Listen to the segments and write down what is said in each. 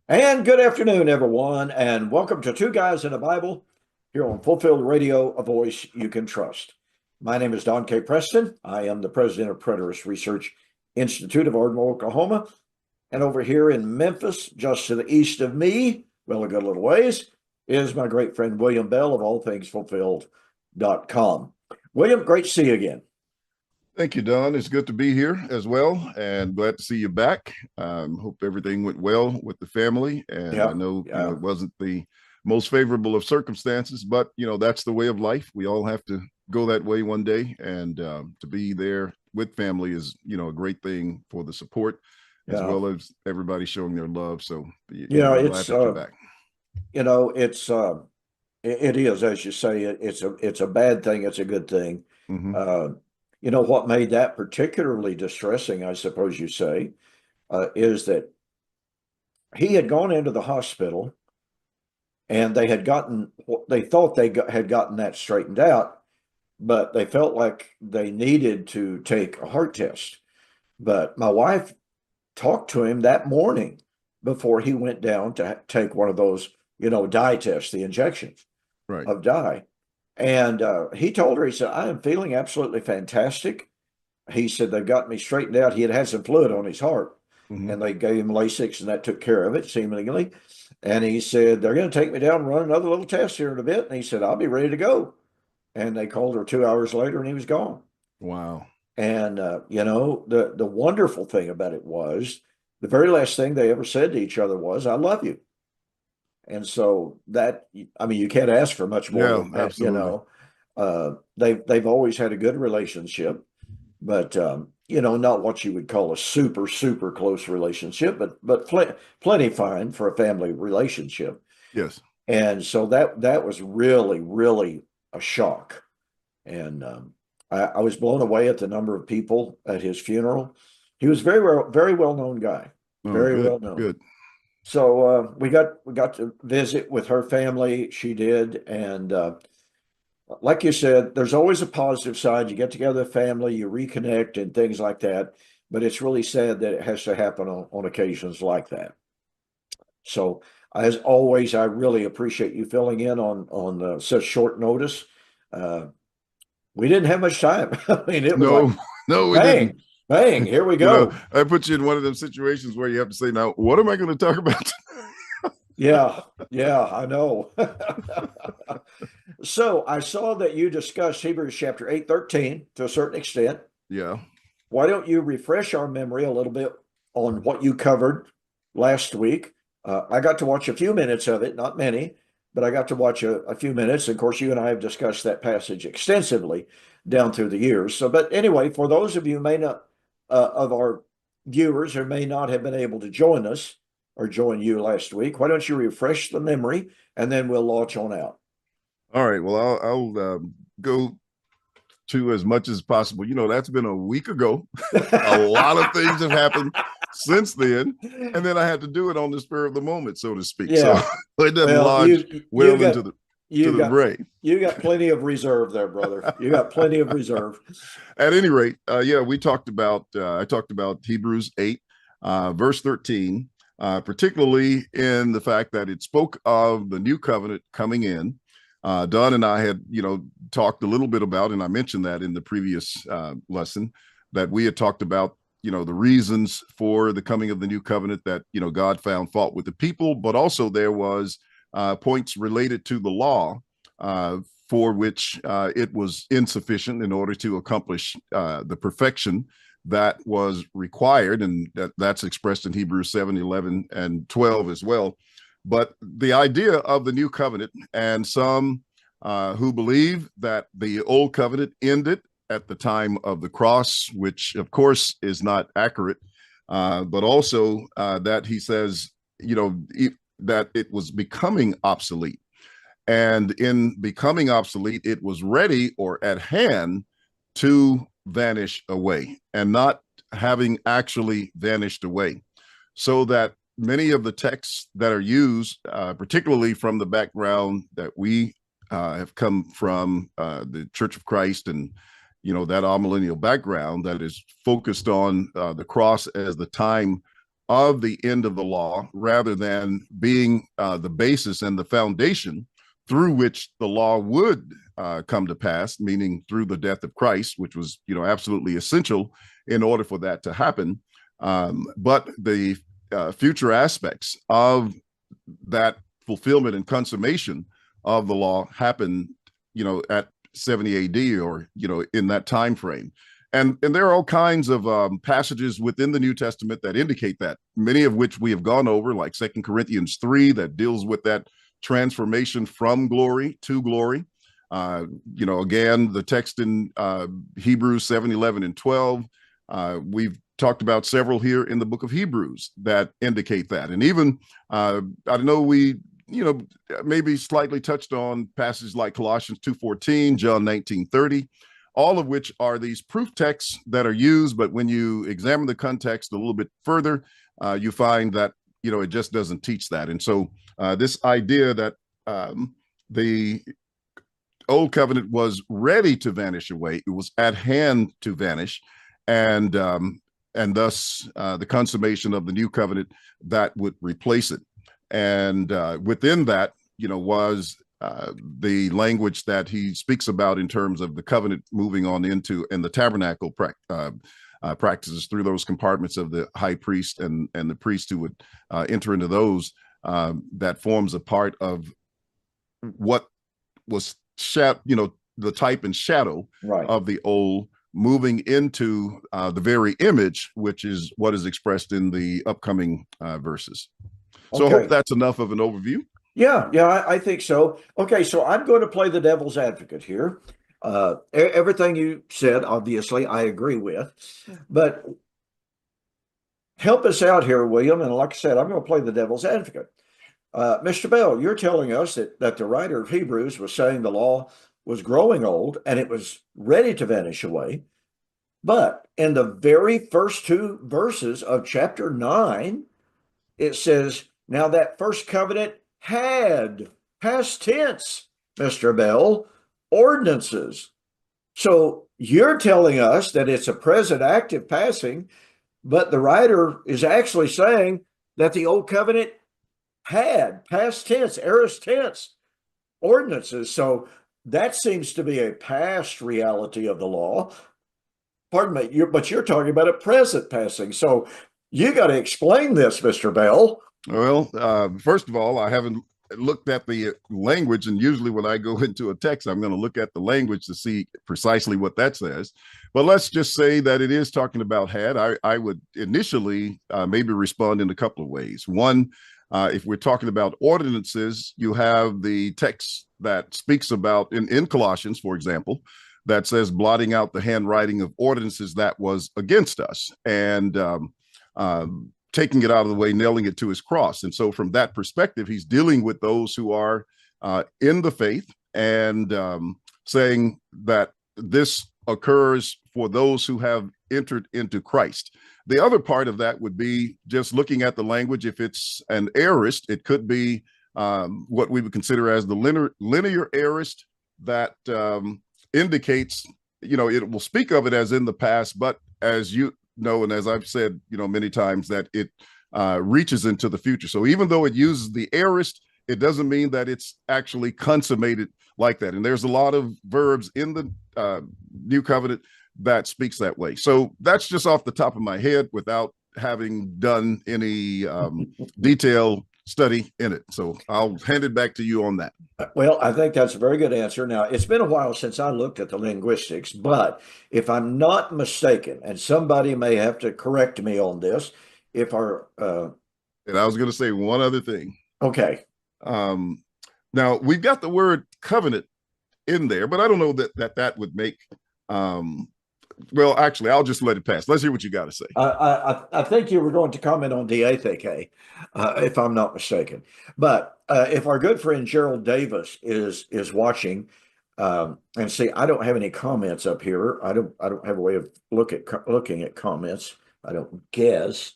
And good afternoon, everyone, and welcome to Two Guys in a Bible here on Fulfilled Radio, a voice you can trust. My name is Don K. Preston. I am the president of Preterist Research Institute of Ardmore, Oklahoma. And over here in Memphis, just to the east of me, well, a good little ways, is my great friend William Bell of allthingsfulfilled.com. William, great to see you again. Thank you, Don. It's good to be here as well, and glad to see you back. Hope everything went well with the family. And I Yeah, know, yeah. it wasn't the most favorable of circumstances, but that's the way of life. We all have to go that way one day, and to be there with family is, a great thing for the support, as Yeah. well as everybody showing their love. So, Yeah, I'm glad that you're back. it's it is, as you say, it's a bad thing, it's a good thing. Hmm. Uh, what made that particularly distressing, I suppose you say, is that he had gone into the hospital and they had gotten what they thought had gotten that straightened out, but they felt like they needed to take a heart test. But my wife talked to him that morning before he went down to take one of those, dye tests, the injections Right. of dye. And he told her, he said, I am feeling absolutely fantastic. He said, they've got me straightened out. He had had some fluid on his heart Hmm. and they gave him Lasix and that took care of it, seemingly. And he said, they're going to take me down and run another little test here in a bit. And he said, I'll be ready to go. And they called her 2 hours later and he was gone. Wow. And, the wonderful thing about it was the very last thing they ever said to each other was, I love you. And so that, I mean, you can't ask for much more Yeah, than that, absolutely. they've always had a good relationship, but not what you would call a super, super close relationship, but plenty fine for a family relationship. Yes. And so that was really, really a shock. And I was blown away at the number of people at his funeral. He was very well known guy, Oh, very good, well known. good. So we got to visit with her family. She did, and like you said, there's always a positive side. You get together with family, you reconnect, and things like that. But it's really sad that it has to happen on occasions like that. So, as always, I really appreciate you filling in on such short notice. Uh, we didn't have much time. I mean, it was like No, no, we didn't. bang, bang, here we go. I put you in one of those situations where you have to say, now, what am I going to talk about? Yeah, yeah, I know. So I saw that you discussed Hebrews chapter 8:13 to a certain extent. Yeah. Why don't you refresh our memory a little bit on what you covered last week? I got to watch a few minutes of it, not many, but I got to watch a few minutes. Of course, you and I have discussed that passage extensively down through the years. So, but anyway, for those of you who may not, of our viewers who may not have been able to join us or join you last week, why don't you refresh the memory and then we'll launch on out. All right. Well, I'll go to as much as possible. That's been a week ago. A lot of things have happened since then. And then I had to do it on the spur of the moment, so to speak. So Yeah. it doesn't Well, lodge you well got into the to you the got brain. you got plenty of reserve there, brother. You got plenty of reserve. At any rate, yeah, we talked about I talked about Hebrews 8, verse 13, particularly in the fact that it spoke of the new covenant coming in. Don and I had, talked a little bit about, and I mentioned that in the previous lesson, that we had talked about, the reasons for the coming of the new covenant, that, God found fault with the people, but also there was points related to the law, for which it was insufficient in order to accomplish the perfection that was required. And that's expressed in Hebrews 7, 11, and 12 as well. But the idea of the new covenant, and some who believe that the old covenant ended at the time of the cross, which of course is not accurate, but also that he says, that it was becoming obsolete. And in becoming obsolete, it was ready or at hand to vanish away, and not having actually vanished away. So that many of the texts that are used, particularly from the background that we have come from, the Church of Christ, and that amillennial background that is focused on the cross as the time of the end of the law rather than being the basis and the foundation through which the law would come to pass, meaning through the death of Christ, which was, absolutely essential in order for that to happen. But the future aspects of that fulfillment and consummation of the law happened, at 70 AD, or, in that time frame. And there are all kinds of passages within the New Testament that indicate that, many of which we have gone over, like 2 Corinthians 3, that deals with that transformation from glory to glory. Again, the text in Hebrews 7, 11, and 12. We've talked about several here in the book of Hebrews that indicate that. And even, I know we, maybe slightly touched on passages like Colossians 2:14, John 19:30, all of which are these proof texts that are used. But when you examine the context a little bit further, you find that, it just doesn't teach that. And so this idea that the old covenant was ready to vanish away, it was at hand to vanish, and thus the consummation of the new covenant that would replace it. And within that, was the language that he speaks about in terms of the covenant moving on into, and the tabernacle practices through those compartments of the high priest and the priest who would enter into those, that forms a part of what was the type and shadow of the old, moving into the very image, which is what is expressed in the upcoming verses. So I hope that's enough of an overview. Yeah, I think so. Okay, so I'm going to play the devil's advocate here. Everything you said, obviously, I agree with, but help us out here, William. And like I said, I'm going to play the devil's advocate. Mr. Bell, you're telling us that the writer of Hebrews was saying the law was growing old and it was ready to vanish away. But in the very first two verses of chapter 9, it says, now that first covenant had, past tense, Mr. Bell, ordinances. So you're telling us that it's a present active passing, but the writer is actually saying that the old covenant had, past tense, aorist tense, ordinances. So that seems to be a past reality of the law. Pardon me, but you're talking about a present passing. So you got to explain this, Mr. Bell. Well, first of all, I haven't looked at the language, and usually when I go into a text, I'm going to look at the language to see precisely what that says. But let's just say that it is talking about had. I would initially maybe respond in a couple of ways. One, if we're talking about ordinances, you have the text that speaks about, in Colossians, for example, that says blotting out the handwriting of ordinances that was against us, and taking it out of the way, nailing it to his cross. And so from that perspective, he's dealing with those who are in the faith, and saying that this occurs for those who have entered into Christ. The other part of that would be just looking at the language. If it's an aorist, it could be what we would consider as the linear aorist that indicates, it will speak of it as in the past, but as you know, and as I've said, many times, that it reaches into the future. So even though it uses the aorist, it doesn't mean that it's actually consummated like that. And there's a lot of verbs in the New Covenant that speaks that way. So that's just off the top of my head without having done any detailed study in it. So I'll hand it back to you on that. Well, I think that's a very good answer. Now, it's been a while since I looked at the linguistics, but if I'm not mistaken, and somebody may have to correct me on this, if our and I was going to say one other thing. Okay. Now we've got the word covenant in there, but I don't know that would make well, actually, I'll just let it pass. Let's hear what you got to say. I think you were going to comment on DATK, if I'm not mistaken. But if our good friend Gerald Davis is watching, and see, I don't have any comments up here. I don't have a way of looking at comments. I don't guess,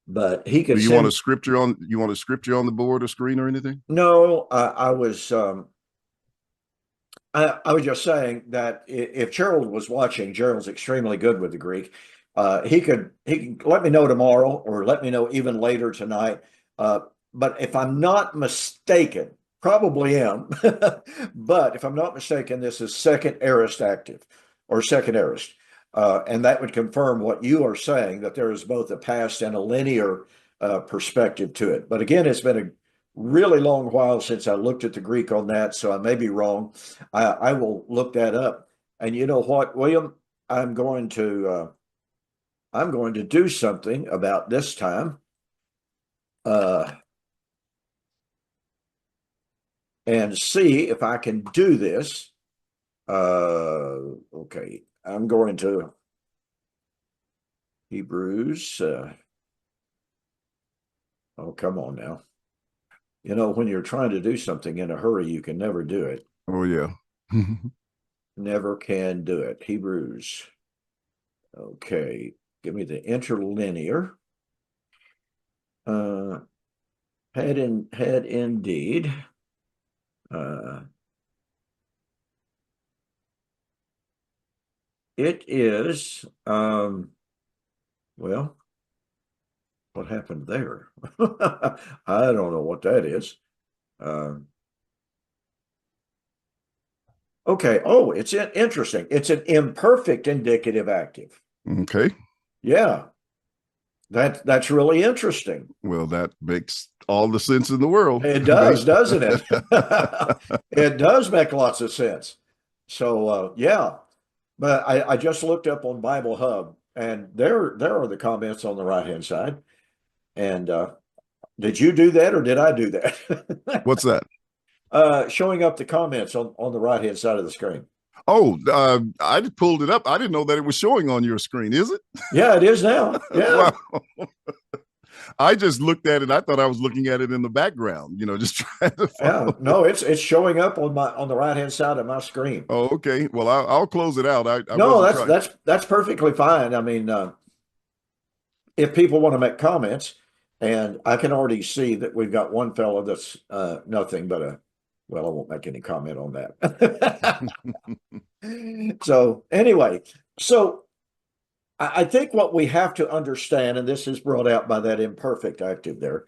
but he could. Do you want a scripture on? You want a scripture on the board or screen or anything? No, I was just saying that if Gerald was watching, Gerald's extremely good with the Greek. He could let me know tomorrow or let me know even later tonight. But if I'm not mistaken, probably am, but if I'm not mistaken, this is second aorist active or second aorist. And that would confirm what you are saying, that there is both a past and a linear perspective to it. But again, it's been a really long while since I looked at the Greek on that, so I may be wrong. I will look that up. And you know what, William? I'm going to do something about this time. And see if I can do this. Okay, I'm going to Hebrews. Oh, come on now. You know, when you're trying to do something in a hurry, you can never do it. Oh, yeah. Never can do it. Hebrews. Okay, give me the interlinear. Had indeed. It is, well, what happened there? I don't know what that is. Okay. Oh, it's interesting. It's an imperfect indicative active. Okay. Yeah. That's really interesting. Well, that makes all the sense in the world. It does, doesn't it? It does make lots of sense. So yeah. But I just looked up on Bible Hub, and there are the comments on the right-hand side. And did you do that or did I do that? What's that? Showing up the comments on the right-hand side of the screen. Oh, I pulled it up. I didn't know that it was showing on your screen. Is it? Yeah, it is now. Yeah. Wow. I just looked at it. I thought I was looking at it in the background, just trying to follow. Yeah. No, it's showing up on the right-hand side of my screen. Oh, okay. Well, I'll close it out. I No, wasn't trying. that's perfectly fine. I mean, if people want to make comments, and I can already see that we've got one fellow that's nothing but a, well, I won't make any comment on that. So anyway, so I think what we have to understand, and this is brought out by that imperfect active there,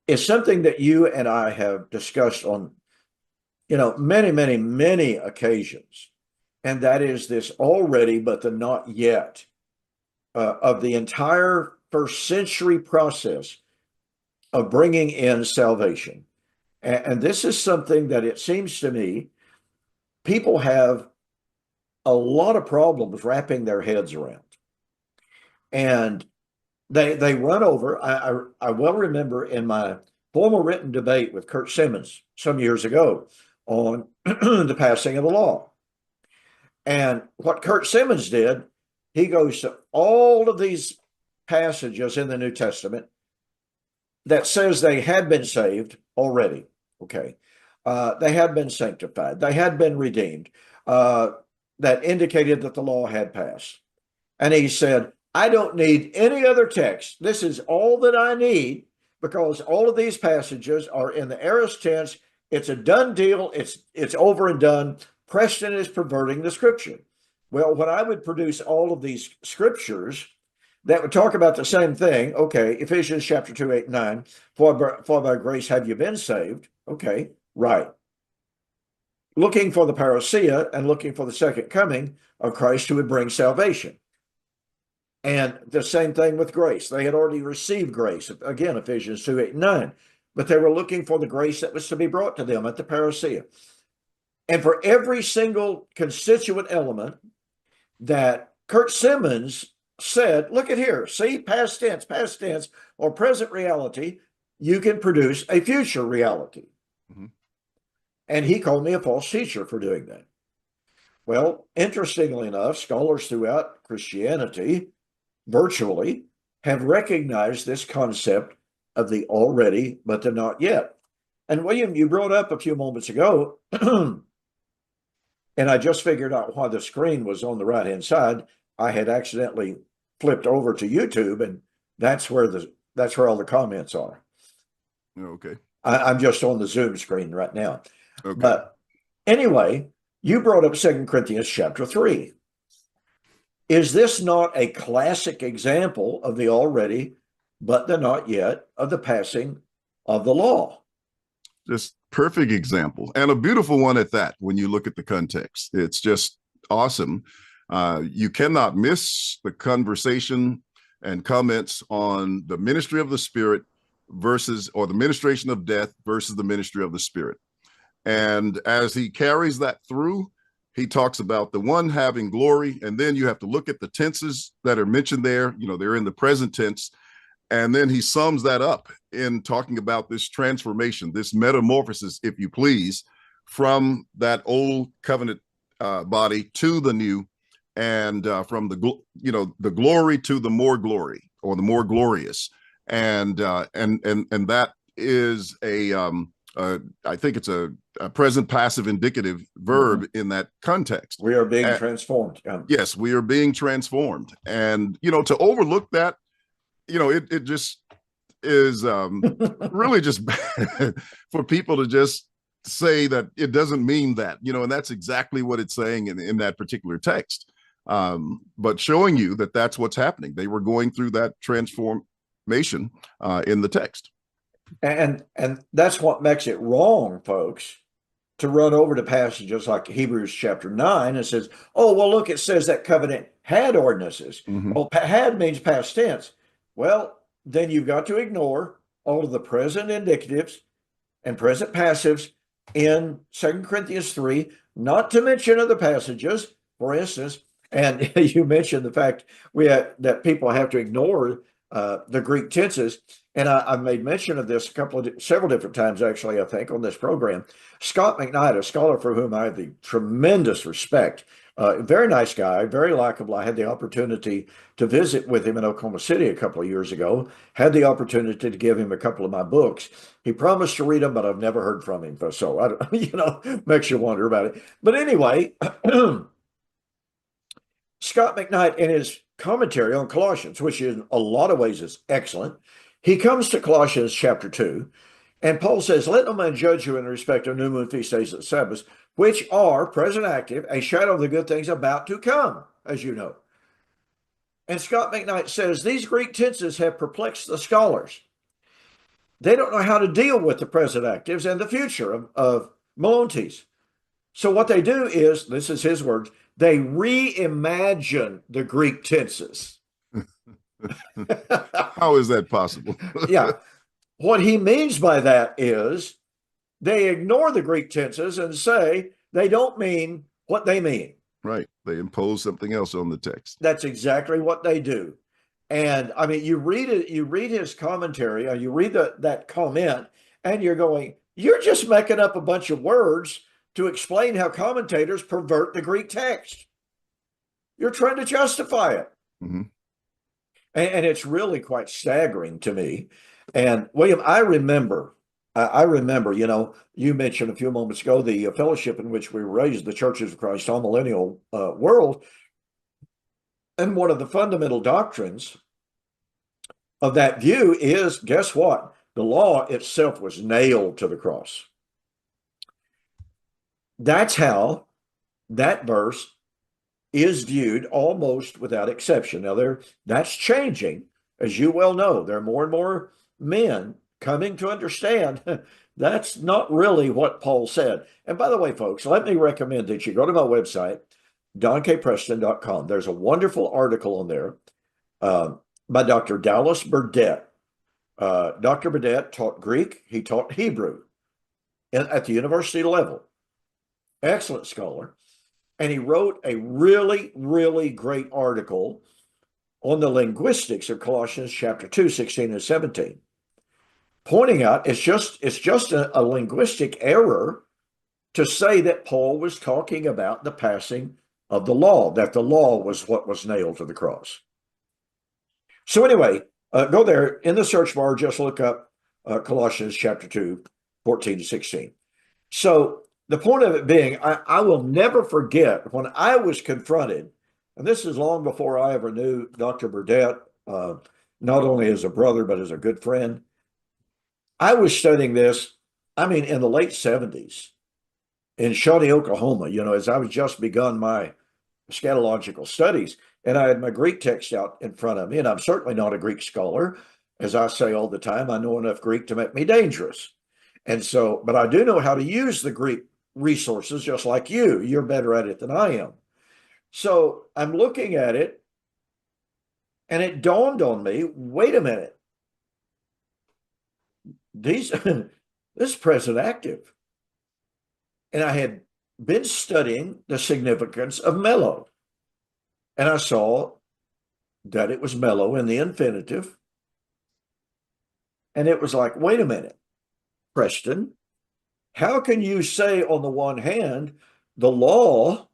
is something that you and I have discussed on, many, many, many occasions, and that is this already, but the not yet of the entire first century process of bringing in salvation. And this is something that it seems to me people have a lot of problems wrapping their heads around. And they run over. I well remember in my formal written debate with Kurt Simmons some years ago on the passing of the law. And what Kurt Simmons did, he goes to all of these passages in the New Testament that says they had been saved already. Okay. They had been sanctified. They had been redeemed. That indicated that the law had passed. And he said, I don't need any other text. This is all that I need because all of these passages are in the aorist tense. It's a done deal. It's over and done. Preston is perverting the scripture. Well, when I would produce all of these scriptures that would talk about the same thing, okay, Ephesians chapter 2, 8, 9, for by grace have you been saved. Okay, right. Looking for the parousia and looking for the second coming of Christ who would bring salvation. And the same thing with grace. They had already received grace. Again, Ephesians 2, 8, 9. But they were looking for the grace that was to be brought to them at the parousia. And for every single constituent element that Kurt Simmons said, look at here, see, past tense, or present reality, you can produce a future reality. Mm-hmm. And he called me a false teacher for doing that. Well, interestingly enough, scholars throughout Christianity virtually have recognized this concept of the already, but the not yet. And William, you brought up a few moments ago, and I just figured out why the screen was on the right-hand side. I had accidentally flipped over to YouTube, and that's where all the comments are. Okay. I'm just on the Zoom screen right now. Okay. But anyway, you brought up 2 Corinthians chapter 3. Is this not a classic example of the already, but the not yet of the passing of the law? Just perfect example, and a beautiful one at that. When you look at the context, it's just awesome. You cannot miss the conversation and comments on the ministry of the Spirit versus, or the ministration of death versus the ministry of the Spirit. And as he carries that through, he talks about the one having glory, and then you have to look at the tenses that are mentioned there. You know, they're in the present tense. And then he sums that up in talking about this transformation, this metamorphosis, if you please, from that old covenant body to the new, and from the glory to the more glory, or the more glorious, and that is I think it's a present passive indicative verb in that context. We are being transformed. Yes, we are being transformed, and to overlook that, it just is really just for people to just say that it doesn't mean that, and that's exactly what it's saying in that particular text. But showing you that that's what's happening. They were going through that transformation in the text. And that's what makes it wrong, folks, to run over to passages like Hebrews chapter 9 and says, oh, well, look, it says that covenant had ordinances. Well, had means past tense. Well, then you've got to ignore all of the present indicatives and present passives in 2 Corinthians 3, not to mention other passages, for instance, and you mentioned the fact that people have to ignore the Greek tenses. And I've made mention of this several different times, actually, I think, on this program. Scott McKnight, a scholar for whom I have the tremendous respect, very nice guy, very likable. I had the opportunity to visit with him in Oklahoma City a couple of years ago, had the opportunity to give him a couple of my books. He promised to read them, but I've never heard from him. So, makes you wonder about it. But anyway, Scott McKnight, in his commentary on Colossians, which in a lot of ways is excellent, he comes to Colossians chapter 2, and Paul says, let no man judge you in respect of new moon, feast days, and Sabbaths, which are, present active, a shadow of the good things about to come, as you know. And Scott McKnight says, these Greek tenses have perplexed the scholars. They don't know how to deal with the present actives and the future of Melontes. So what they do is, this is his words, they reimagine the Greek tenses. How is that possible? Yeah. What he means by that is they ignore the Greek tenses and say they don't mean what they mean. Right. They impose something else on the text. That's exactly what they do. And I mean, you read it, you read his commentary, or you read that comment, and you're going, you're just making up a bunch of words to explain how commentators pervert the Greek text. You're trying to justify it. And it's really quite staggering to me. And William, I remember, you mentioned a few moments ago, the fellowship in which we were raised, the Churches of Christ, all millennial world. And one of the fundamental doctrines of that view is, guess what? The law itself was nailed to the cross. That's how that verse is viewed almost without exception. Now, that's changing, as you well know. There are more and more men coming to understand that's not really what Paul said. And by the way, folks, let me recommend that you go to my website, donkpreston.com. There's a wonderful article on there by Dr. Dallas Burdett. Dr. Burdett taught Greek. He taught Hebrew at the university level. Excellent scholar. And he wrote a really, really great article on the linguistics of Colossians chapter 2, 16 and 17, pointing out it's just a linguistic error to say that Paul was talking about the passing of the law, that the law was what was nailed to the cross. So anyway, go there in the search bar, just look up Colossians chapter 2, 14 to 16. So the point of it being, I will never forget when I was confronted, and this is long before I ever knew Dr. Burdett, not only as a brother, but as a good friend. I was studying this, in the late 70s in Shawnee, Oklahoma, as I was just begun my scatological studies. and I had my Greek text out in front of me, and I'm certainly not a Greek scholar. As I say all the time, I know enough Greek to make me dangerous. And so, but I do know how to use the Greek resources just like you. You're better at it than I am. So I'm looking at it, and it dawned on me, wait a minute. This is present active. And I had been studying the significance of mellow. And I saw that it was mellow in the infinitive. And it was like, wait a minute, Preston, how can you say on the one hand, the law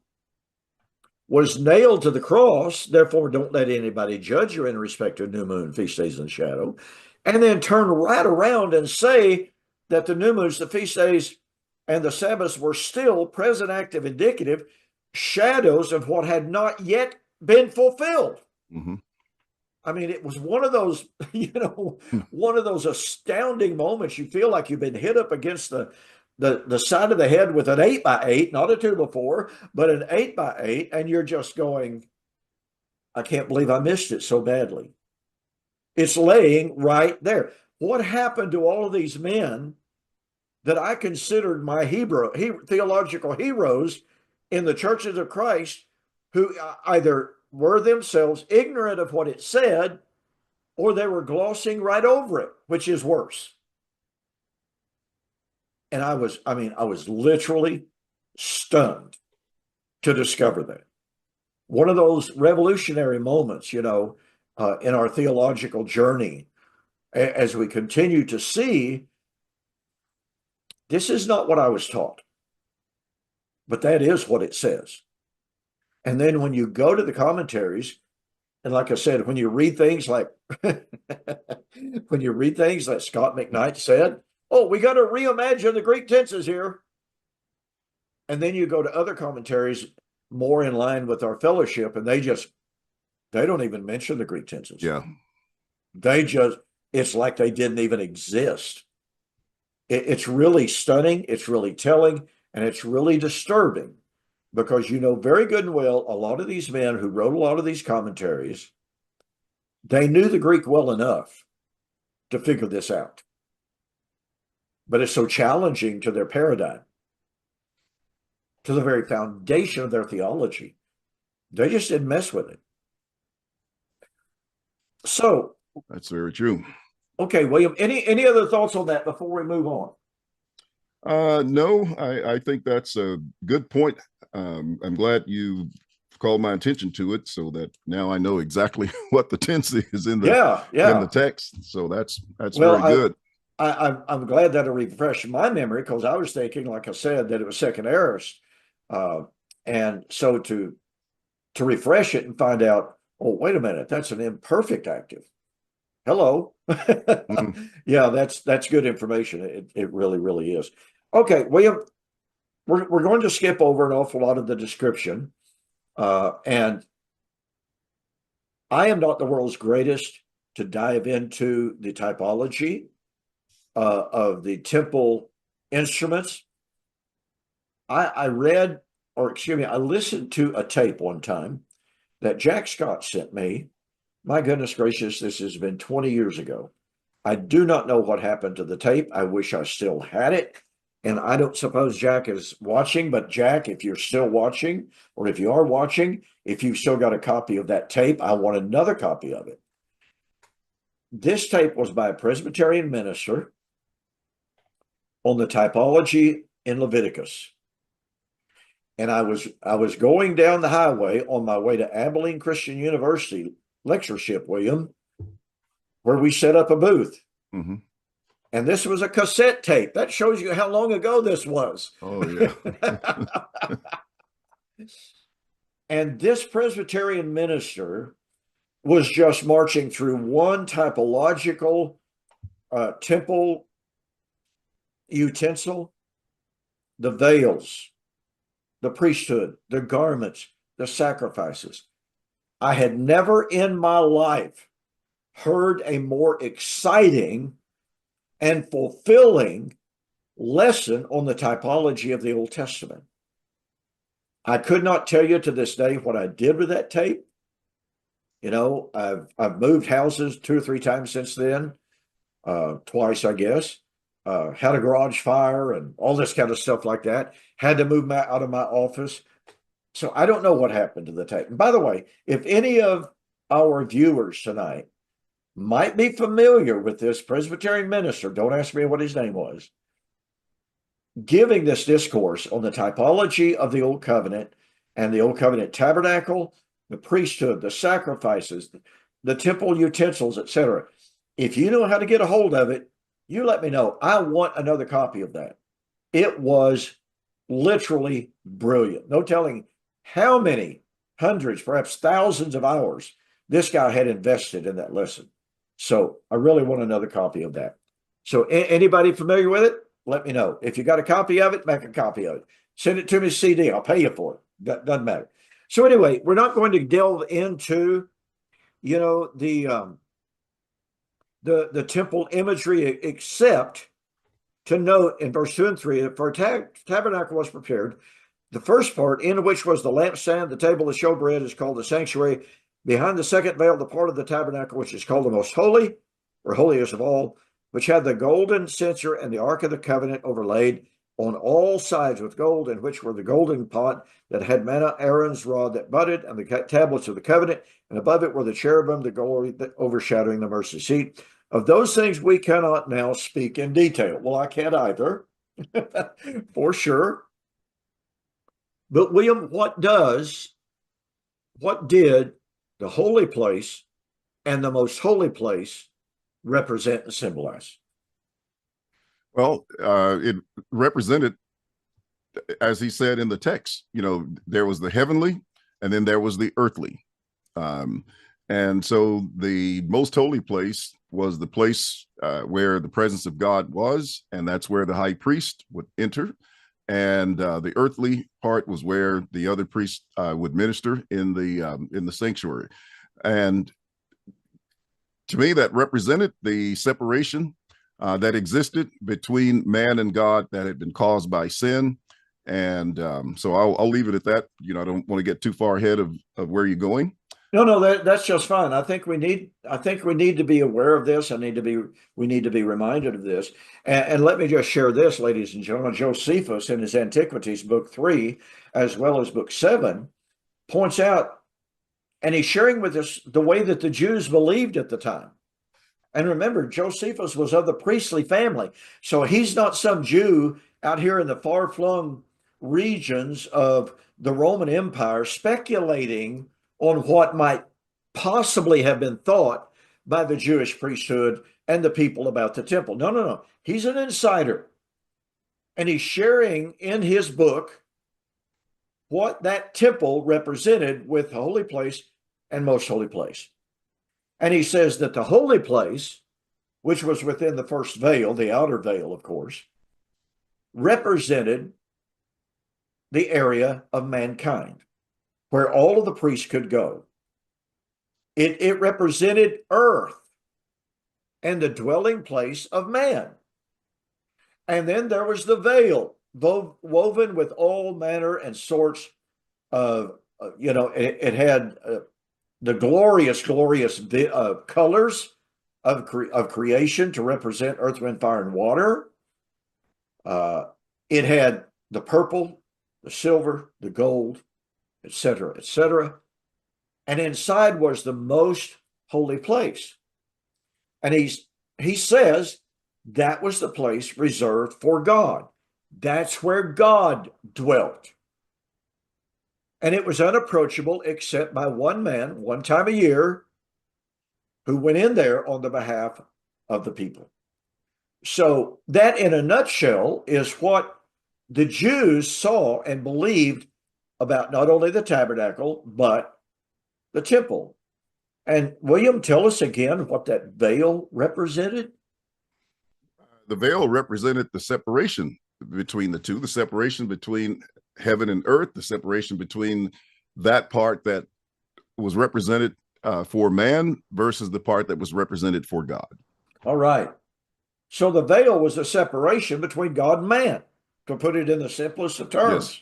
was nailed to the cross, therefore don't let anybody judge you in respect to new moon, feast days, and shadow, and then turn right around and say that the new moons, the feast days, and the Sabbaths were still present, active, indicative shadows of what had not yet been fulfilled. Mm-hmm. I mean, it was one of those, one of those astounding moments. You feel like you've been hit up against the side of the head with an 8x8, not a 2x4, but an 8x8, and you're just going, I can't believe I missed it so badly. It's laying right there. What happened to all of these men that I considered my theological heroes in the churches of Christ, who either were themselves ignorant of what it said, or they were glossing right over it, which is worse. And I was literally stunned to discover that. One of those revolutionary moments, in our theological journey, as we continue to see, this is not what I was taught, but that is what it says. And then when you go to the commentaries, and like I said, when you read things like Scott McKnight said, oh, we got to reimagine the Greek tenses here. And then you go to other commentaries more in line with our fellowship, and they don't even mention the Greek tenses. Yeah. It's like they didn't even exist. It's really stunning. It's really telling, and it's really disturbing, because very good and well, a lot of these men who wrote a lot of these commentaries, they knew the Greek well enough to figure this out. But it's so challenging to their paradigm, to the very foundation of their theology. They just didn't mess with it. So that's very true. Okay, William, any other thoughts on that before we move on? No, I think that's a good point. I'm glad you called my attention to it, so that now I know exactly what the tense is in the text. So that's very good. I'm glad that it refreshed my memory, because I was thinking, like I said, that it was second aorist, and so to refresh it and find out, oh, wait a minute, that's an imperfect active. Hello. Yeah, that's good information. It really, really is. Okay, William, we're going to skip over an awful lot of the description, and I am not the world's greatest to dive into the typology of the temple instruments. I listened to a tape one time that Jack Scott sent me. My goodness gracious, this has been 20 years ago. I do not know what happened to the tape. I wish I still had it. And I don't suppose Jack is watching, but Jack, if you're still watching, or if you are watching, if you've still got a copy of that tape, I want another copy of it. This tape was by a Presbyterian minister on the typology in Leviticus. And I was going down the highway on my way to Abilene Christian University lectureship, William, where we set up a booth. Mm-hmm. And this was a cassette tape. That shows you how long ago this was. Oh, yeah. And this Presbyterian minister was just marching through one typological temple utensil: the veils, the priesthood, the garments, the sacrifices. I had never in my life heard a more exciting and fulfilling lesson on the typology of the Old Testament. I could not tell you to this day what I did with that tape. You know, I've moved houses 2 or 3 times since then, twice, I guess. Had a garage fire and all this kind of stuff like that. Had to move out of my office. So I don't know what happened to the tape. And by the way, if any of our viewers tonight might be familiar with this Presbyterian minister, don't ask me what his name was, giving this discourse on the typology of the Old Covenant and the Old Covenant tabernacle, the priesthood, the sacrifices, the temple utensils, etc. If you know how to get a hold of it, you let me know. I want another copy of that. It was literally brilliant. No telling how many hundreds, perhaps thousands of hours this guy had invested in that lesson. So I really want another copy of that. So anybody familiar with it? Let me know. If you got a copy of it, make a copy of it. Send it to me CD. I'll pay you for it. That doesn't matter. So anyway, we're not going to delve into, you know, the temple imagery, except to note in verse 2 and 3 that for a tabernacle was prepared. The first part, in which was the lampstand, the table of showbread, is called the sanctuary. Behind the second veil, the part of the tabernacle which is called the most holy, or holiest of all, which had the golden censer and the ark of the covenant overlaid on all sides with gold, in which were the golden pot that had manna, Aaron's rod that budded, and the tablets of the covenant, and above it were the cherubim, the glory that overshadowing the mercy seat. Of those things we cannot now speak in detail. Well, I can't either, for sure. But William, what did the holy place and the most holy place represent and symbolize? Well, it represented, as he said in the text, you know, there was the heavenly and then there was the earthly. And so the most holy place was the place where the presence of God was, and that's where the high priest would enter. And the earthly part was where the other priests would minister in the sanctuary. And to me, that represented the separation that existed between man and God that had been caused by sin. And so I'll leave it at that. You know, I don't want to get too far ahead of where you're going. No, that's just fine. I think we need to be aware of this. We need to be reminded of this. And let me just share this, ladies and gentlemen. Josephus, in his Antiquities, book 3, as well as book 7, points out, and he's sharing with us the way that the Jews believed at the time. And remember, Josephus was of the priestly family. So he's not some Jew out here in the far-flung regions of the Roman Empire speculating on what might possibly have been thought by the Jewish priesthood and the people about the temple. No. He's an insider. And he's sharing in his book what that temple represented with the holy place and most holy place. And he says that the holy place, which was within the first veil, the outer veil, of course, represented the area of mankind, where all of the priests could go. It represented earth and the dwelling place of man. And then there was the veil, woven with all manner and sorts of, it had the glorious colors of creation to represent earth, wind, fire, and water. It had the purple, the silver, the gold, etc., etc. And inside was the most holy place. And he says that was the place reserved for God. That's where God dwelt. And it was unapproachable except by one man, one time a year, who went in there on the behalf of the people. So that, in a nutshell, is what the Jews saw and believed about not only the tabernacle, but the temple. And William, tell us again what that veil represented. The veil represented the separation between the two, the separation between heaven and earth, the separation between that part that was represented for man versus the part that was represented for God. All right. So the veil was a separation between God and man, to put it in the simplest of terms. Yes.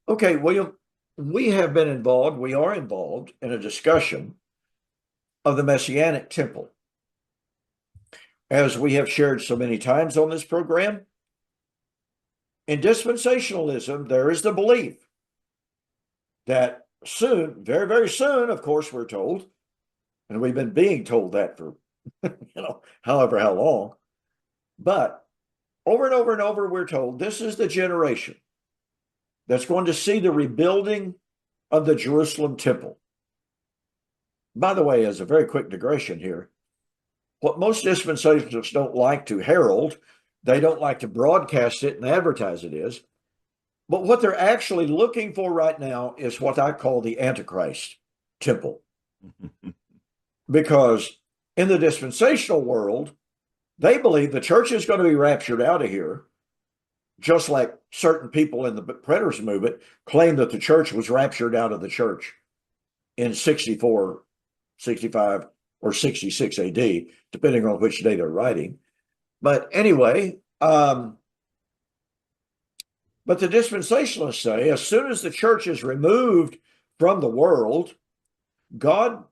Okay, William, we have been involved, we are involved in a discussion of the Messianic temple. As we have shared so many times on this program, in dispensationalism, there is the belief that soon, very, very soon, of course, we're told, and we've been being told that for, however, how long, but over and over and over, we're told this is the generation that's going to see the rebuilding of the Jerusalem temple. By the way, as a very quick digression here, what most dispensationalists don't like to herald, they don't like to broadcast it and advertise it is, but what they're actually looking for right now is what I call the Antichrist temple. Because in the dispensational world, they believe the church is going to be raptured out of here, just like certain people in the preterist movement claim that the church was raptured out of the church in 64, 65, or 66 AD, depending on which day they're writing. But anyway, but the dispensationalists say as soon as the church is removed from the world, God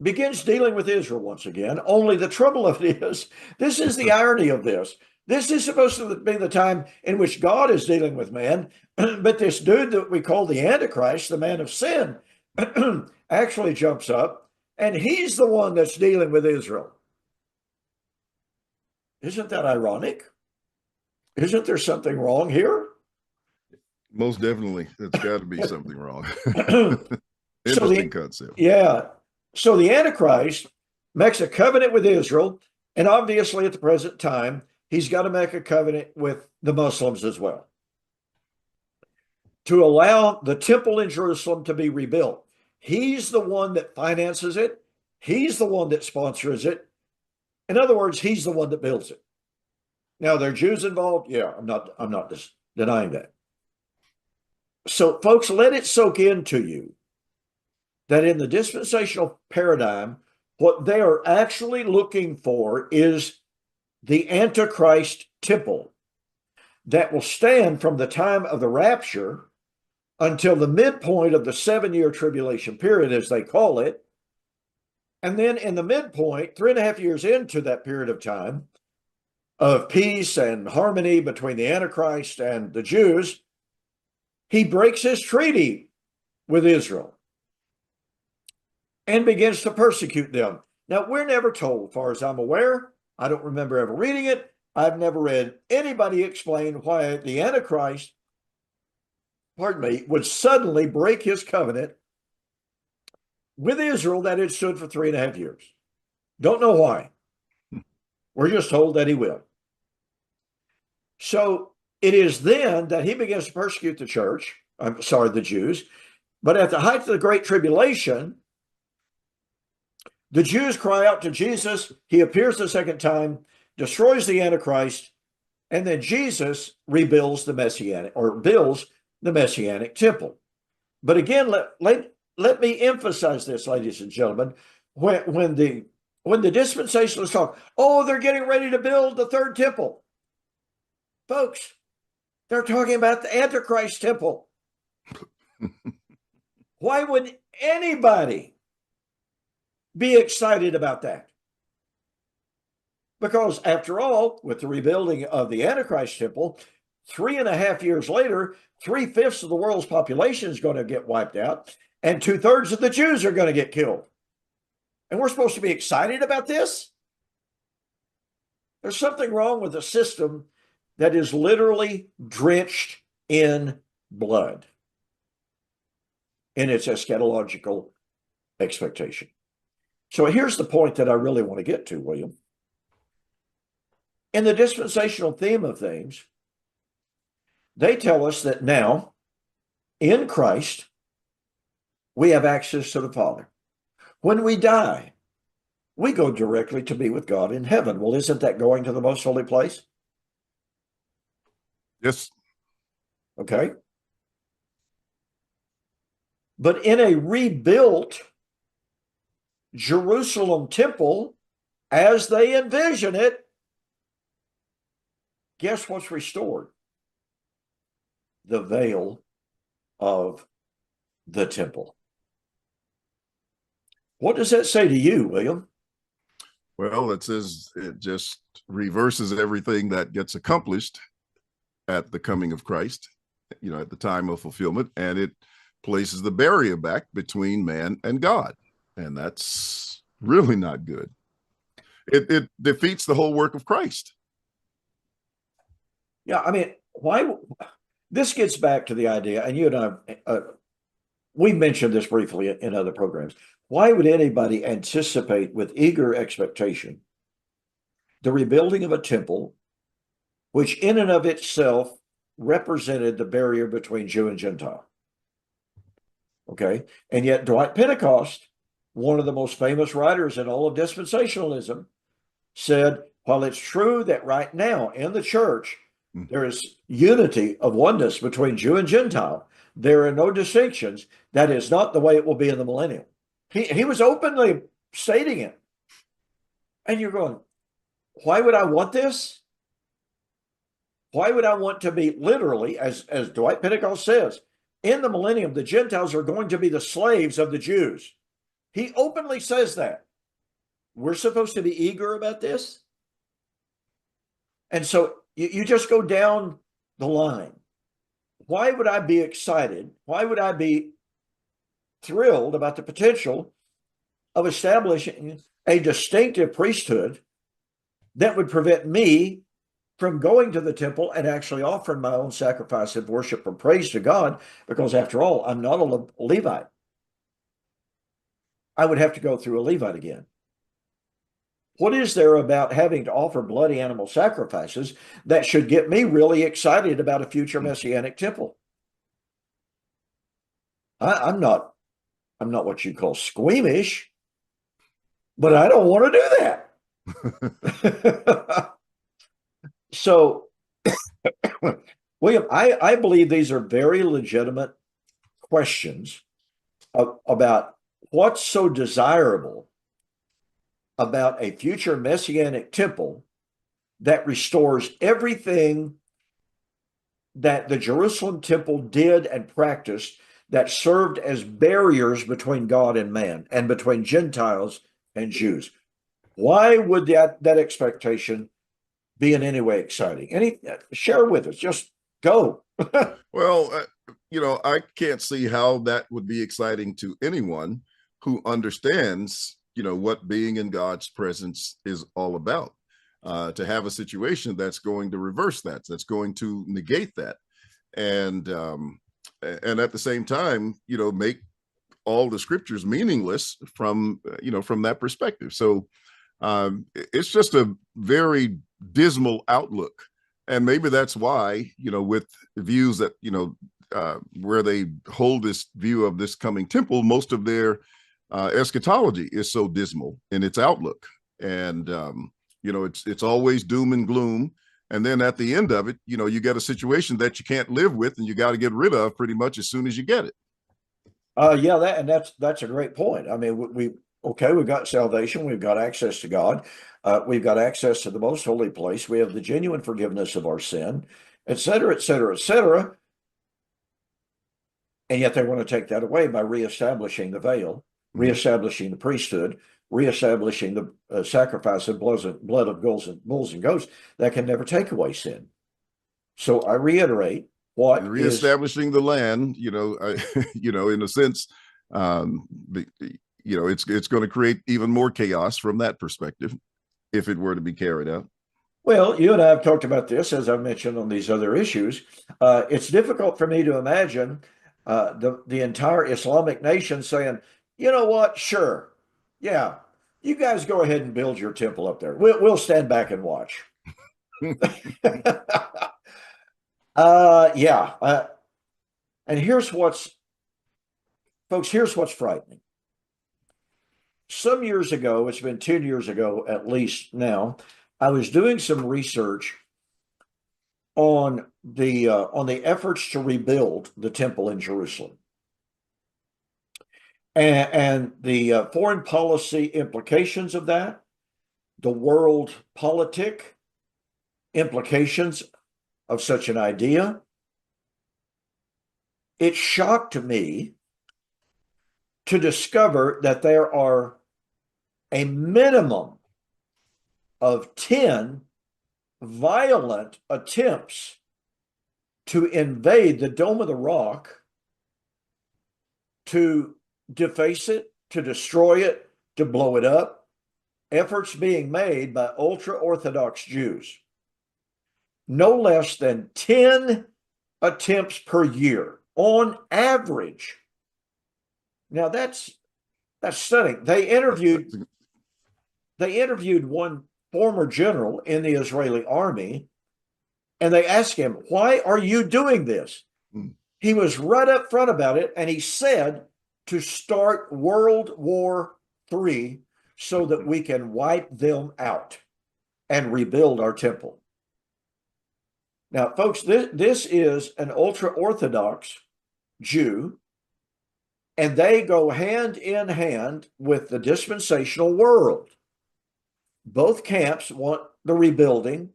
begins dealing with Israel once again. Only the trouble of it is, this is the irony of this. This is supposed to be the time in which God is dealing with man, but this dude that we call the Antichrist, the man of sin, actually jumps up, and he's the one that's dealing with Israel. Isn't that ironic? Isn't there something wrong here? Most definitely. There's got to be something wrong. Interesting concept. Yeah. So the Antichrist makes a covenant with Israel, and obviously at the present time, he's got to make a covenant with the Muslims as well to allow the temple in Jerusalem to be rebuilt. He's the one that finances it. He's the one that sponsors it. In other words, he's the one that builds it. Now, there are Jews involved. Yeah, I'm not just denying that. So, folks, let it soak into you that in the dispensational paradigm, what they are actually looking for is the Antichrist temple that will stand from the time of the rapture until the midpoint of the 7-year tribulation period, as they call it. And then in the midpoint, 3.5 years into that period of time of peace and harmony between the Antichrist and the Jews, he breaks his treaty with Israel and begins to persecute them. Now, we're never told, as far as I'm aware, I don't remember ever reading it. I've never read anybody explain why the Antichrist, would suddenly break his covenant with Israel that had stood for 3.5 years. Don't know why. We're just told that he will. So it is then that he begins to persecute the church, the Jews. But at the height of the Great Tribulation, the Jews cry out to Jesus. He appears the second time, destroys the Antichrist, and then Jesus rebuilds the builds the Messianic temple. But again, let me emphasize this, ladies and gentlemen. When the dispensationalists talk, oh, they're getting ready to build the third temple. Folks, they're talking about the Antichrist temple. Why would anybody be excited about that? Because after all, with the rebuilding of the Antichrist temple, 3.5 years later, 3/5 of the world's population is going to get wiped out, and 2/3 of the Jews are going to get killed. And we're supposed to be excited about this? There's something wrong with a system that is literally drenched in blood in its eschatological expectation. So here's the point that I really want to get to, William. In the dispensational theme of things, they tell us that now, in Christ, we have access to the Father. When we die, we go directly to be with God in heaven. Well, isn't that going to the most holy place? Yes. Okay. But in a rebuilt Jerusalem temple, as they envision it, guess what's restored? The veil of the temple. What does that say to you, William? Well, it says it just reverses everything that gets accomplished at the coming of Christ, at the time of fulfillment, and it places the barrier back between man and God. And that's really not good. It defeats the whole work of Christ. Yeah, I mean, why? This gets back to the idea, and you and I, we mentioned this briefly in other programs. Why would anybody anticipate with eager expectation the rebuilding of a temple, which in and of itself represented the barrier between Jew and Gentile? Okay. And yet, Dwight Pentecost, one of the most famous writers in all of dispensationalism, said, while it's true that right now in the church, there is unity of oneness between Jew and Gentile, there are no distinctions. That is not the way it will be in the millennium. He was openly stating it. And you're going, why would I want this? Why would I want to be literally, as Dwight Pentecost says, in the millennium, the Gentiles are going to be the slaves of the Jews. He openly says that. We're supposed to be eager about this. And so you just go down the line. Why would I be excited? Why would I be thrilled about the potential of establishing a distinctive priesthood that would prevent me from going to the temple and actually offering my own sacrifice of worship and praise to God? Because after all, I'm not a Levite. I would have to go through a Levite again. What is there about having to offer bloody animal sacrifices that should get me really excited about a future messianic temple? I'm not what you call squeamish, but I don't want to do that. So, William, I believe these are very legitimate questions about what's so desirable about a future messianic temple that restores everything that the Jerusalem temple did and practiced that served as barriers between God and man and between Gentiles and Jews. Why would that expectation be in any way exciting? Share with us. Just go. Well, I can't see how that would be exciting to anyone who understands, what being in God's presence is all about. To have a situation that's going to reverse that's going to negate that, and at the same time, make all the scriptures meaningless from that perspective. So it's just a very dismal outlook, and maybe that's why with views that where they hold this view of this coming temple, most of their eschatology is so dismal in its outlook, and it's always doom and gloom. And then at the end of it, you get a situation that you can't live with, and you got to get rid of pretty much as soon as you get it. Yeah, that's a great point. I mean, we've got salvation, we've got access to God, we've got access to the most holy place, we have the genuine forgiveness of our sin, et cetera, et cetera, et cetera. And yet they want to take that away by reestablishing the veil, reestablishing the priesthood, reestablishing the sacrifice of blood of bulls and goats that can never take away sin. So I reiterate, and reestablishing the land, in a sense, it's going to create even more chaos from that perspective if it were to be carried out. Well, you and I have talked about this, as I mentioned on these other issues. It's difficult for me to imagine the entire Islamic nation saying, you know what, sure, yeah, you guys go ahead and build your temple up there. We'll stand back and watch. Yeah. And here's what's frightening. Some years ago, it's been 10 years ago at least now, I was doing some research on the efforts to rebuild the temple in Jerusalem and the foreign policy implications of that, the world politic implications of such an idea. it shocked me to discover that there are a minimum of 10 violent attempts to invade the Dome of the Rock, to deface it, to destroy it, to blow it up. Efforts being made by ultra-Orthodox Jews. No less than 10 attempts per year on average. Now that's stunning. They interviewed one former general in the Israeli army, and they asked him, "Why are you doing this?" He was right up front about it, and he said, "To start World War III so that we can wipe them out and rebuild our temple." Now, folks, this is an ultra-Orthodox Jew, and they go hand in hand with the dispensational world. Both camps want the rebuilding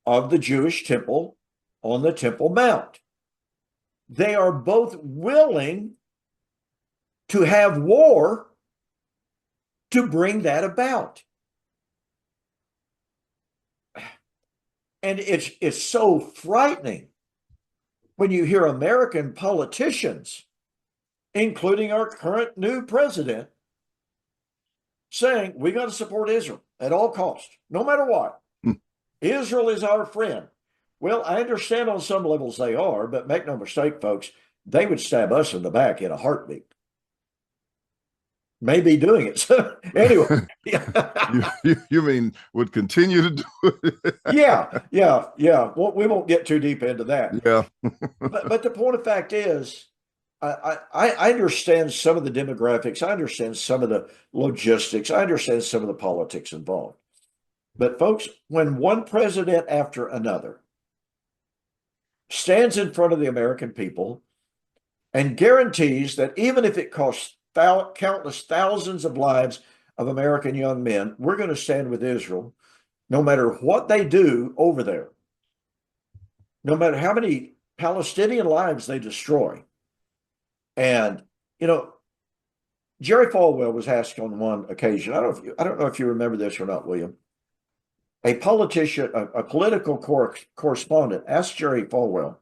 of the Jewish temple on the Temple Mount. They are both willing to have war to bring that about. And it's so frightening when you hear American politicians, including our current new president, saying we got to support Israel at all costs, no matter what. Israel is our friend. Well, I understand on some levels they are, but make no mistake, folks, they would stab us in the back in a heartbeat. May be doing it. So anyway, you mean would continue to do it? yeah. Well, we won't get too deep into that. Yeah. but the point of fact is, I understand some of the demographics. I understand some of the logistics. I understand some of the politics involved. But folks, when one president after another stands in front of the American people and guarantees that even if it costs countless thousands of lives of American young men, we're going to stand with Israel, no matter what they do over there, no matter how many Palestinian lives they destroy. And, Jerry Falwell was asked on one occasion, I don't know if you remember this or not, William. A politician, a political correspondent asked Jerry Falwell.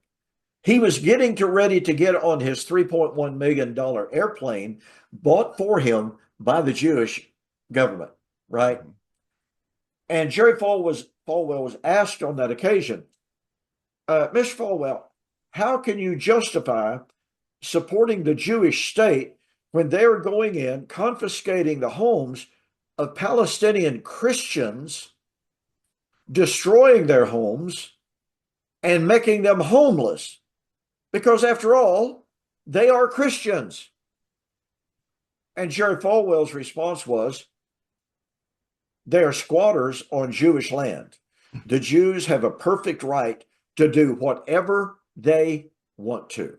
He was getting ready to get on his $3.1 million airplane bought for him by the Jewish government, right? And Jerry Falwell was asked on that occasion, Mr. Falwell, how can you justify supporting the Jewish state when they're going in, confiscating the homes of Palestinian Christians, destroying their homes, and making them homeless? Because after all, they are Christians. And Jerry Falwell's response was, they are squatters on Jewish land. The Jews have a perfect right to do whatever they want to.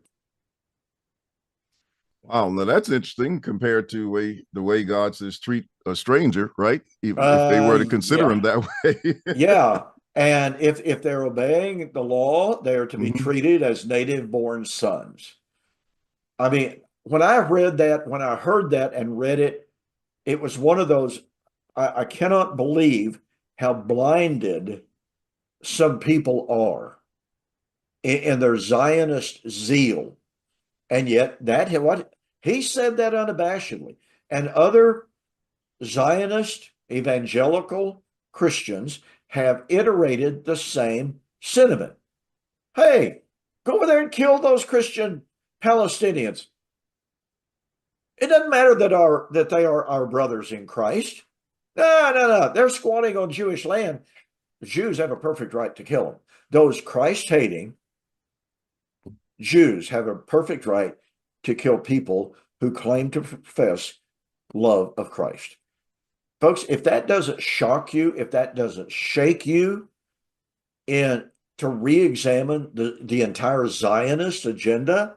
Wow, now that's interesting compared to the way God says treat a stranger, right? Even if they were to consider him that way. Yeah. And if they're obeying the law, they are to be treated as native-born sons. I mean, when I heard that and read it, it was one of those, I cannot believe how blinded some people are in their Zionist zeal. And yet what he said that unabashedly. And other Zionist evangelical Christians have iterated the same sentiment. Hey, go over there and kill those Christian Palestinians. It doesn't matter that they are our brothers in Christ. No. They're squatting on Jewish land. The Jews have a perfect right to kill them. Those Christ-hating Jews have a perfect right to kill people who claim to profess love of Christ. Folks, if that doesn't shock you, if that doesn't shake you to re-examine the entire Zionist agenda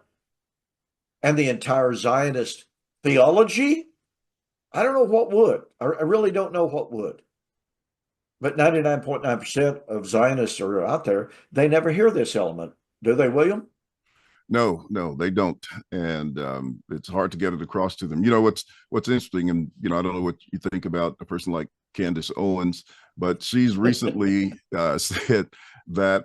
and the entire Zionist theology, I don't know what would. I really don't know what would. But 99.9% of Zionists are out there. They never hear this element. Do they, William? No, no, they don't, and it's hard to get it across to them. What's interesting, and I don't know what you think about a person like Candace Owens, but she's recently said that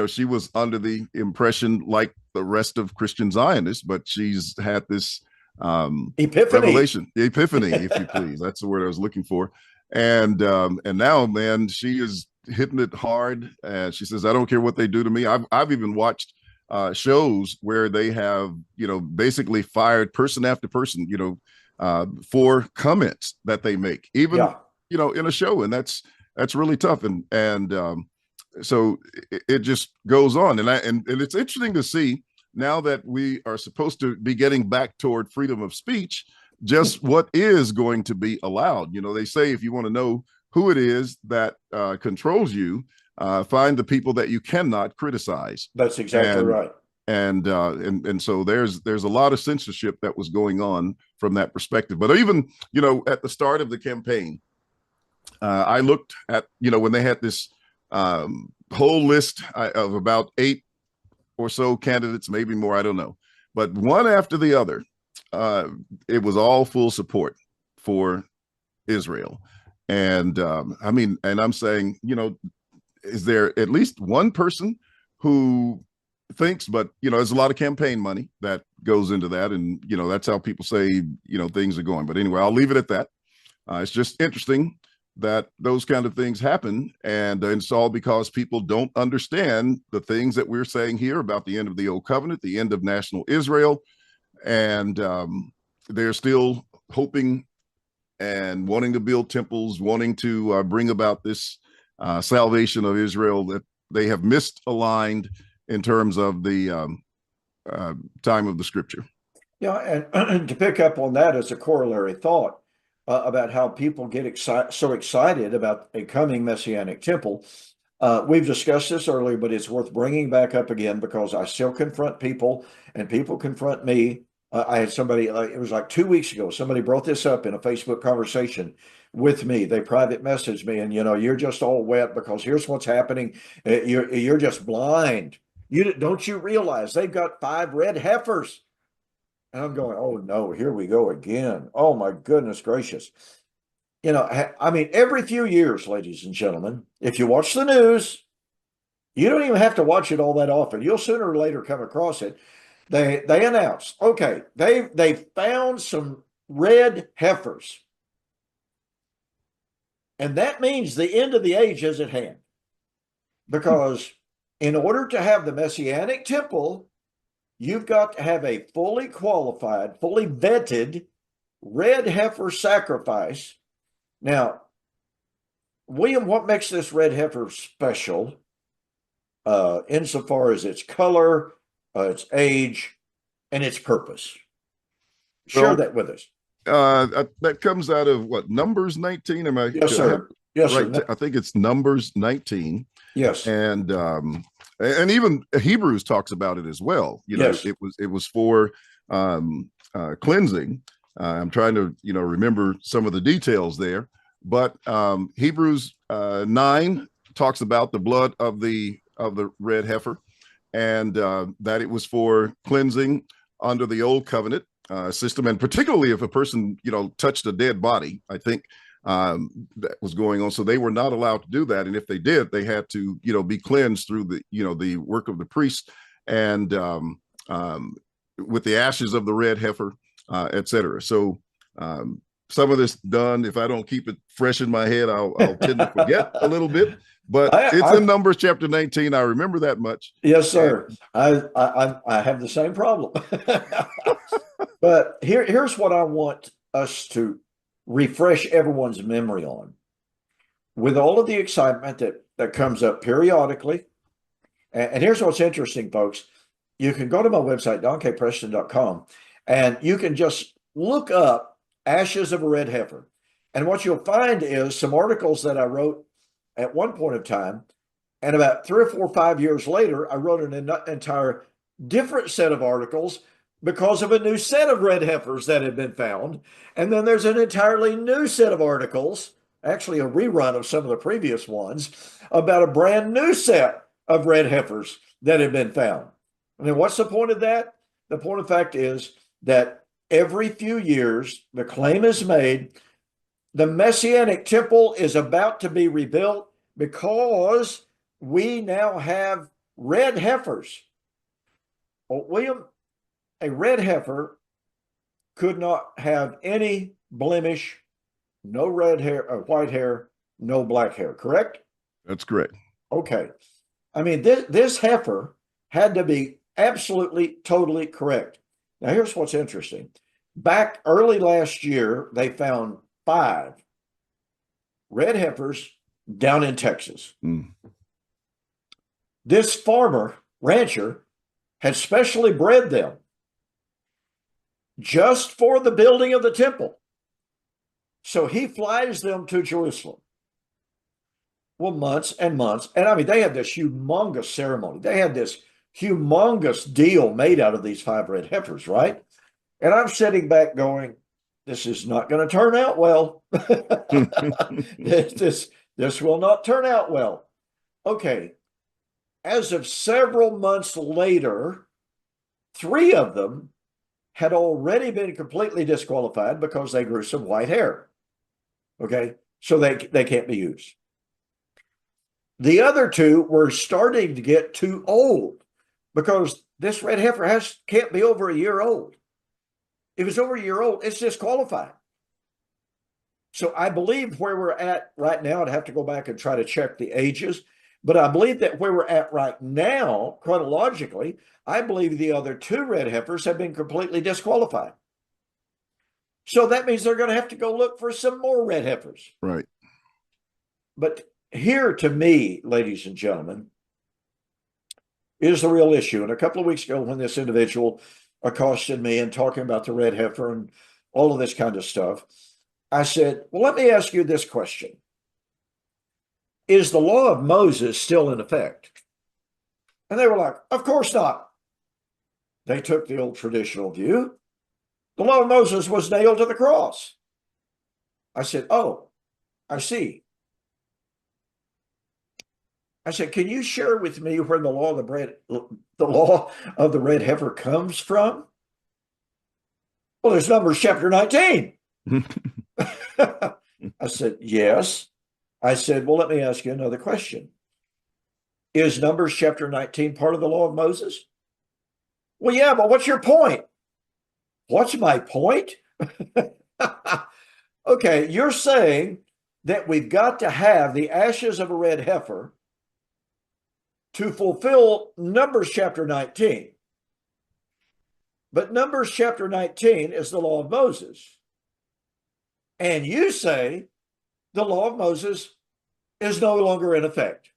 she was under the impression, like the rest of Christian Zionists, but she's had this Epiphany. epiphany, if you please. That's the word I was looking for. And now, man, she is hitting it hard. And she says, I don't care what they do to me. I've even watched shows where they have, basically fired person after person, for comments that they make, even, Yeah. In a show. And that's really tough. And so it just goes on. And it's interesting to see, now that we are supposed to be getting back toward freedom of speech, just what is going to be allowed. They say, if you want to know who it is that controls you, find the people that you cannot criticize. That's exactly right. And so there's a lot of censorship that was going on from that perspective. But even, at the start of the campaign, I looked at, when they had this whole list of about 8 or so candidates, maybe more, I don't know, but one after the other, it was all full support for Israel. And and I'm saying, is there at least one person who thinks, but there's a lot of campaign money that goes into that, and that's how people say things are going. But anyway, I'll leave it at that. It's just interesting that those kind of things happen, and it's all because people don't understand the things that we're saying here about the end of the old covenant, the end of national Israel, and they're still hoping and wanting to build temples, wanting to bring about this salvation of Israel that they have misaligned in terms of the time of the scripture. Yeah, and to pick up on that as a corollary thought, about how people get so excited about a coming messianic temple. We've discussed this earlier, but it's worth bringing back up again because I still confront people, and people confront me. I had somebody, it was like 2 weeks ago, somebody brought this up in a Facebook conversation with me. They private messaged me, and you're just all wet because here's what's happening. You're just blind. Don't you realize they've got 5 red heifers? And I'm going, oh no, here we go again. Oh my goodness gracious. Every few years, ladies and gentlemen, if you watch the news, you don't even have to watch it all that often. You'll sooner or later come across it. They announce, okay, they found some red heifers. And that means the end of the age is at hand. Because in order to have the Messianic temple, you've got to have a fully qualified, fully vetted red heifer sacrifice. Now, William, what makes this red heifer special, insofar as its color, its age, and its purpose? Share that with us. That comes out of what, Numbers 19? Am I? Yes, sir. Yes, right. sir. I think it's Numbers 19. Yes. And even Hebrews talks about it as well. Yes. It was for cleansing. I'm trying to remember some of the details there, but Hebrews 9 talks about the blood of the red heifer, and that it was for cleansing under the old covenant system, and particularly if a person touched a dead body, I think that was going on. So they were not allowed to do that, and if they did, they had to be cleansed through the work of the priest, and with the ashes of the red heifer, etc. So some of this done, if I don't keep it fresh in my head, I'll tend to forget a little bit. But it's in Numbers chapter 19. I remember that much. Yes, sir. I have the same problem. But here's what I want us to refresh everyone's memory on. With all of the excitement that comes up periodically, and here's what's interesting, folks. You can go to my website, donkpreston.com, and you can just look up ashes of a red heifer. And what you'll find is some articles that I wrote at one point of time, and about 3 or 4 or 5 years later, I wrote an entire different set of articles because of a new set of red heifers that had been found. And then there's an entirely new set of articles, actually a rerun of some of the previous ones, about a brand new set of red heifers that had been found. I mean, what's the point of that? The point of fact is that every few years, the claim is made the Messianic temple is about to be rebuilt because we now have red heifers. Well, William, a red heifer could not have any blemish, no red hair, white hair, no black hair, correct? That's correct. Okay. I mean, this heifer had to be absolutely, totally correct. Now, here's what's interesting. Back early last year, they found 5 red heifers down in Texas. This farmer, rancher, had specially bred them just for the building of the temple. So he flies them to Jerusalem. Well, months and months. And I mean, they had this humongous ceremony. They had this humongous deal made out of these 5 red heifers, right? And I'm sitting back going, this is not going to turn out well. This will not turn out well. Okay. As of several months later, 3 of them had already been completely disqualified because they grew some white hair. Okay. So they can't be used. The other 2 were starting to get too old because this red heifer can't be over a year old. If it's over a year old, it's disqualified. So I believe where we're at right now, I'd have to go back and try to check the ages, but I believe that where we're at right now, chronologically, I believe the other 2 red heifers have been completely disqualified. So that means they're going to have to go look for some more red heifers. Right. But here to me, ladies and gentlemen, is the real issue. And a couple of weeks ago, when this individual accosted me and talking about the red heifer and all of this kind of stuff, I said, well, let me ask you this question. Is the law of Moses still in effect? And they were like, of course not. They took the old traditional view. The law of Moses was nailed to the cross. I said, oh, I see. I said, can you share with me where the law of the red heifer comes from? Well, there's Numbers chapter 19. I said, yes. I said, well, let me ask you another question. Is Numbers chapter 19 part of the law of Moses? Well, yeah, but what's your point? What's my point? Okay, you're saying that we've got to have the ashes of a red heifer to fulfill Numbers chapter 19. But Numbers chapter 19 is the law of Moses. And you say the law of Moses is no longer in effect.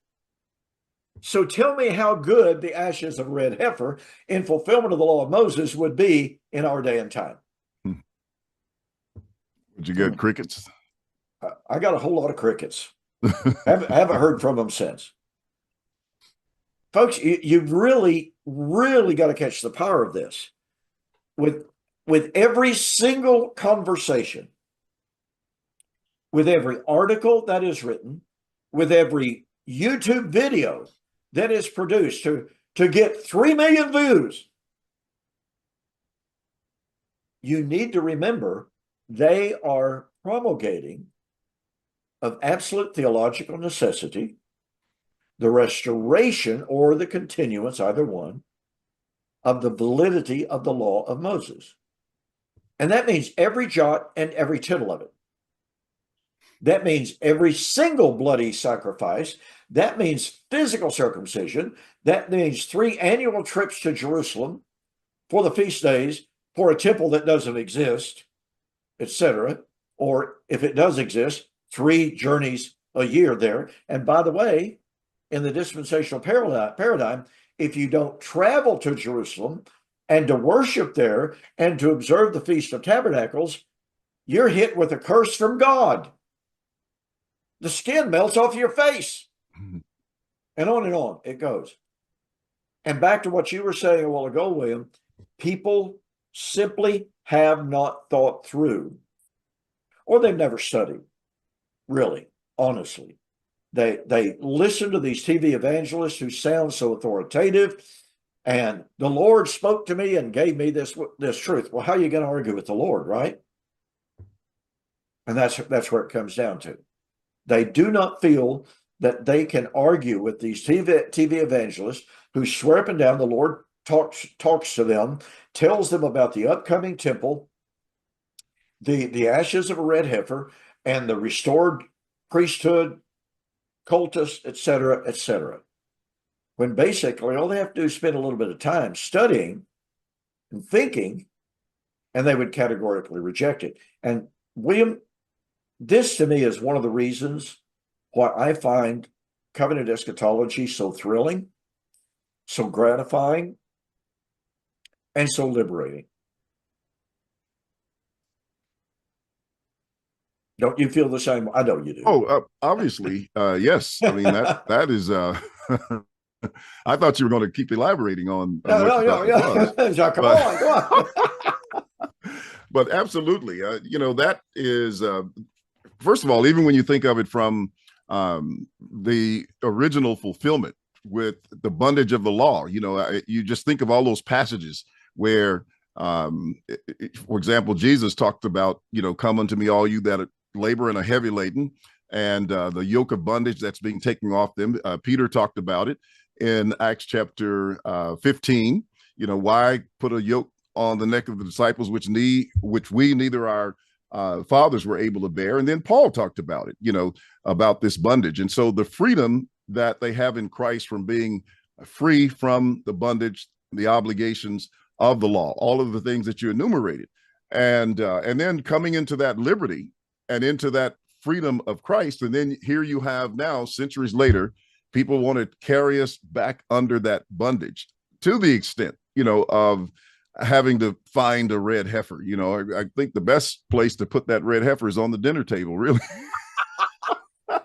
So tell me how good the ashes of a red heifer in fulfillment of the law of Moses would be in our day and time. Would you get crickets? I got a whole lot of crickets. haven't heard from them since. Folks, you've really, really got to catch the power of this. With every single conversation, with every article that is written, with every YouTube video that is produced to get 3 million views, you need to remember they are promulgating of absolute theological necessity the restoration or the continuance, either one, of the validity of the law of Moses. And that means every jot and every tittle of it. That means every single bloody sacrifice. That means physical circumcision. That means 3 annual trips to Jerusalem for the feast days, for a temple that doesn't exist, etc. Or if it does exist, 3 journeys a year there. And by the way, in the dispensational paradigm, if you don't travel to Jerusalem and to worship there and to observe the Feast of Tabernacles, you're hit with a curse from God. The skin melts off your face. And on it goes. And back to what you were saying a while ago, William, people simply have not thought through, or they've never studied, really, honestly. They listen to these TV evangelists who sound so authoritative And the Lord spoke to me and gave me this truth. Well, how are you going to argue with the Lord, right? And that's where it comes down to. They do not feel that they can argue with these TV evangelists who swear up and down the Lord talks to them, tells them about the upcoming temple, the ashes of a red heifer, and the restored priesthood, cultus, etc., etc. When basically all they have to do is spend a little bit of time studying and thinking, and they would categorically reject it. And William, this to me is one of the reasons why I find covenant eschatology so thrilling, so gratifying, and so liberating. Don't you feel the same? I know you do. Oh, obviously, yes. I mean that is. I thought you were going to keep elaborating on what you thought it was. Come on. But absolutely, that is. First of all, even when you think of it from the original fulfillment with the bondage of the law, you just think of all those passages where, for example, Jesus talked about, come unto me, all you that labor and are heavy laden, and the yoke of bondage that's being taken off them. Peter talked about it in Acts chapter 15. Why put a yoke on the neck of the disciples, which we neither our fathers were able to bear. And then Paul talked about it, about this bondage. And so the freedom that they have in Christ from being free from the bondage, the obligations of the law, all of the things that you enumerated, and then coming into that liberty and into that freedom of Christ. And then here you have now, centuries later, people want to carry us back under that bondage to the extent, of having to find a red heifer. I think the best place to put that red heifer is on the dinner table, really. There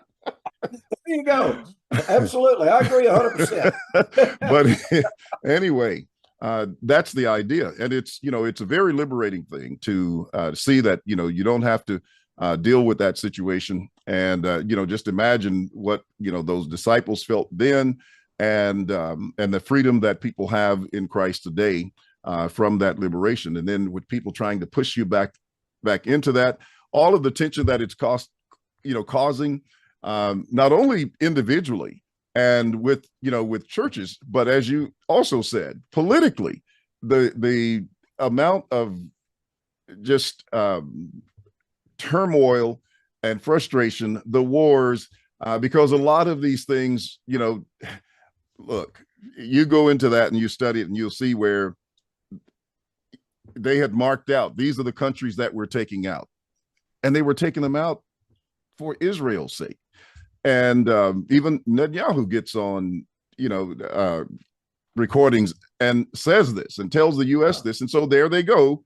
you go. Absolutely. I agree 100%. But anyway, that's the idea. And it's a very liberating thing to see that, you don't have to deal with that situation. And, just imagine what, those disciples felt then, and the freedom that people have in Christ today from that liberation. And then with people trying to push you back into that, all of the tension that it's causing, not only individually and with churches, but as you also said, politically, the amount of just turmoil and frustration, the wars, because a lot of these things, look, you go into that and you study it and you'll see where they had marked out, these are the countries that we're taking out. And they were taking them out for Israel's sake. And even Netanyahu gets on, recordings and says this and tells the U.S. this. And so there they go,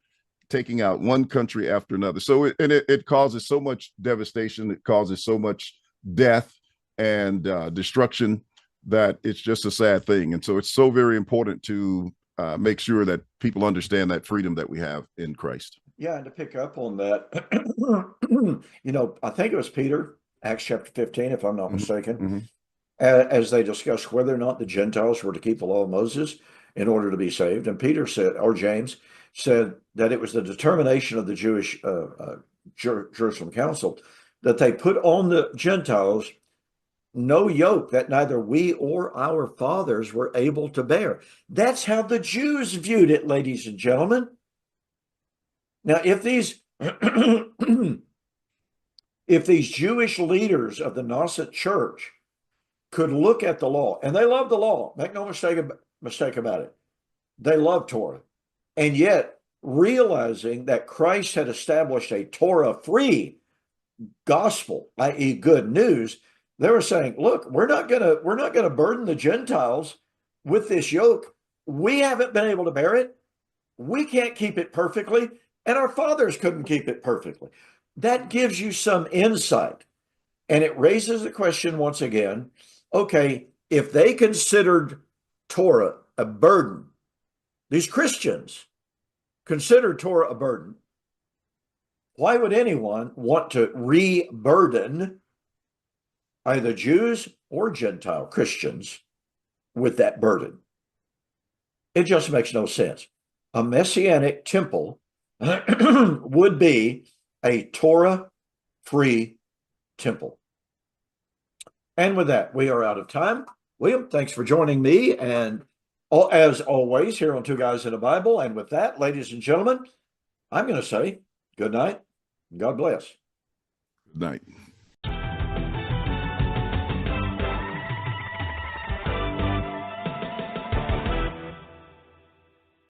taking out one country after another. So it causes so much devastation. It causes so much death and destruction that it's just a sad thing. And so it's so very important to make sure that people understand that freedom that we have in Christ. Yeah, and to pick up on that, I think it was Peter, Acts chapter 15, if I'm not mistaken, Mm-hmm. As they discussed whether or not the Gentiles were to keep the law of Moses in order to be saved. And Peter said, or James said, that it was the determination of the Jewish Jerusalem Council that they put on the Gentiles no yoke that neither we or our fathers were able to bear. That's how the Jews viewed it, ladies and gentlemen. Now, if these Jewish leaders of the Nascent Church could look at the law, and they love the law, make no mistake about it, they love Torah, and yet realizing that Christ had established a Torah-free gospel, i.e., good news, they were saying, "Look, we're not gonna burden the Gentiles with this yoke. We haven't been able to bear it. We can't keep it perfectly, and our fathers couldn't keep it perfectly." That gives you some insight, and it raises the question once again. Okay, if they considered Torah a burden, these Christians considered Torah a burden, why would anyone want to re-burden either Jews or Gentile Christians with that burden? It just makes no sense. A messianic temple would be a Torah-free temple. And with that, we are out of time. William, thanks for joining me. And as always, here on Two Guys in a Bible. And with that, ladies and gentlemen, I'm going to say good night. God bless. Good night.